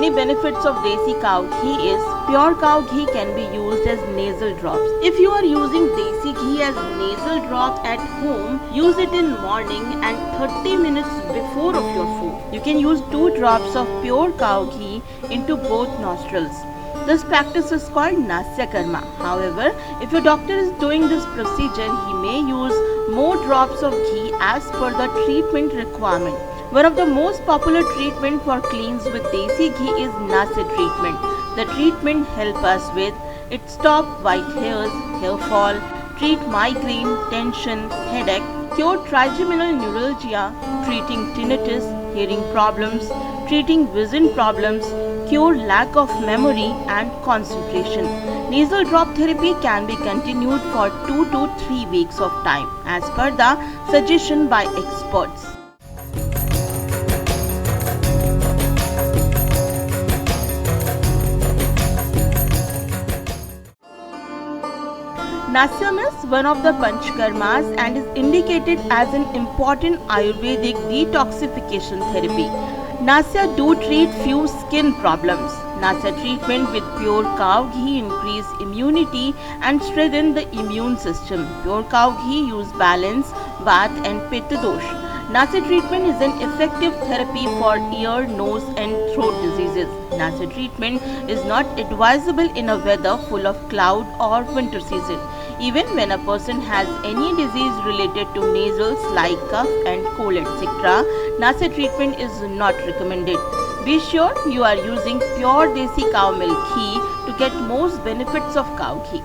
many benefits of desi cow ghee is pure cow ghee can be used as nasal drops. If you are using desi ghee as nasal drop at home, use it in morning and 30 minutes before of your food. You can use 2 drops of pure cow ghee into both nostrils. This practice is called Nasya Karma. However, if your doctor is doing this procedure, he may use more drops of ghee as per the treatment requirement. One of the most popular treatment for cleans with desi ghee is Nasya treatment. The treatment help us with it stop white hairs, hair fall, treat migraine, tension, headache, cure trigeminal neuralgia, treating tinnitus, hearing problems, treating vision problems, cure lack of memory and concentration. Nasal drop therapy can be continued for 2 to 3 weeks of time as per the suggestion by experts. Nasyam is one of the Panchkarmas and is indicated as an important Ayurvedic detoxification therapy. Nasya do treat few skin problems. Nasya treatment with pure cow ghee increase immunity and strengthen the immune system. Pure cow ghee use balance, Vata and Pitta dosh. Nasya treatment is an effective therapy for ear, nose and throat diseases. Nasya treatment is not advisable in a weather full of cloud or winter season. Even when a person has any disease related to nasals like cough and cold etc., Nasya treatment is not recommended. Be sure you are using pure desi cow milk ghee to get most benefits of cow ghee.